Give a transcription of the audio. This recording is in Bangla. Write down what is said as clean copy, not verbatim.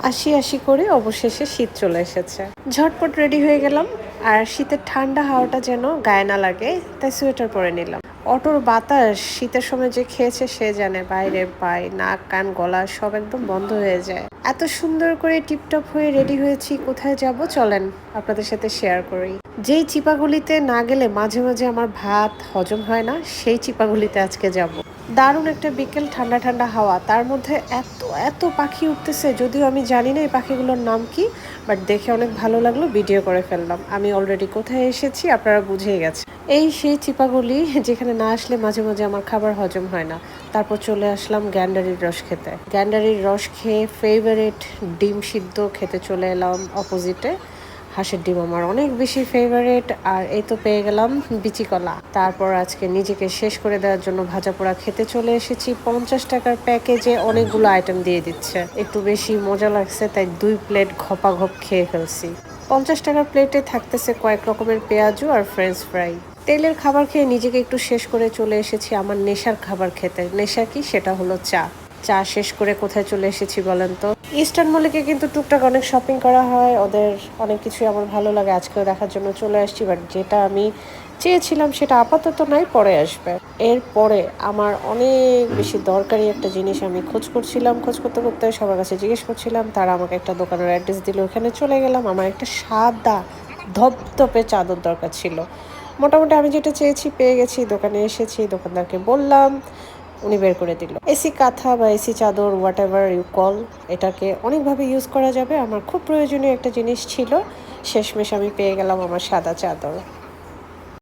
আসি আসি করে অবশেষে শীত চলে এসেছে। ঝটপট রেডি হয়ে গেলাম। আর শীতের ঠান্ডা হাওয়াটা যেন গায়ে না লাগে তাই সোয়েটার পরে নিলাম। অটোর বাতাস শীতের সময় যে খেয়েছে সে জানে, বাইরে পায় নাক কান গলা সব একদম বন্ধ হয়ে যায়। এত সুন্দর করে টিপটপ হয়ে রেডি হয়েছি, কোথায় যাব চলেন আপনাদের সাথে শেয়ার করি। যেই চিপাগুলিতে না গেলে মাঝে মাঝে আমার ভাত হজম হয় না, সেই চিপাগুলিতে আজকে যাব। দারুণ একটা বিকেল, ঠান্ডা ঠান্ডা হাওয়া, তার মধ্যে এত এত পাখি উঠতেছে, যদিও আমি জানি না এই পাখিগুলোর নাম কি, বাট দেখে অনেক ভালো লাগলো, ভিডিও করে ফেললাম। আমি অলরেডি কোথায় এসেছি আপনারা বুঝেই গেছে। এই সেই চিপাগুলি যেখানে না আসলে মাঝে মাঝে আমার খাবার হজম হয় না। তারপর চলে আসলাম গ্যান্ডারির রস খেতে। গ্যান্ডারির রস খেয়ে ফেভারিট ডিম সিদ্ধ খেতে চলে এলাম অপোজিটে। হাঁসের ডিম আমার অনেক বেশি ফেভারিট। আর এই তো পেয়ে গেলাম বিচি কলা। তারপর আজকে নিজেকে শেষ করে দেওয়ার জন্য ভাজা পোড়া খেতে চলে এসেছি। 50 টাকার প্যাকেজে অনেকগুলো আইটেম দিয়ে দিচ্ছে, একটু বেশি মজা লাগছে তাই 2 প্লেট ঘপাঘপ খেয়ে ফেলছি। 50 টাকার প্লেটে থাকতেছে কয়েক রকমের পেঁয়াজু আর ফ্রেঞ্চ ফ্রাই। তেলের খাবার খেয়ে নিজেকে একটু শেষ করে চলে এসেছি আমার নেশার খাবার খেতে। নেশা কি, সেটা হলো চা। চা শেষ করে কোথায় চলে এসেছি বলেন তো? ইস্টার্ন মলিকে কিন্তু টুকটাক অনেক শপিং করা হয়, ওদের অনেক কিছুই আমার ভালো লাগে। আজকেও দেখার জন্য চলে আসছি, বাট যেটা আমি চেয়েছিলাম সেটা আপাতত নাই, পরে আসবে। এরপরে আমার অনেক বেশি দরকারি একটা জিনিস আমি খোঁজ করছিলাম, খোঁজ করতে করতে সবার কাছে জিজ্ঞেস করছিলাম, তারা আমাকে একটা দোকানের অ্যাড্রেস দিল, ওখানে চলে গেলাম। আমার একটা সাদা ধপধপে চাদর দরকার ছিল। মোটামুটি আমি যেটা চেয়েছি পেয়ে গেছি। দোকানে এসেছি, দোকানদারকে বললাম, উনি বের করে দিল। এসি কাঁথা বা এসি চাদর, হোয়াট এভার ইউ কল, এটাকে অনেকভাবে ইউজ করা যাবে। আমার খুব প্রয়োজনীয় একটা জিনিস ছিল, শেষমেশ আমি পেয়ে গেলাম আমার সাদা চাদর।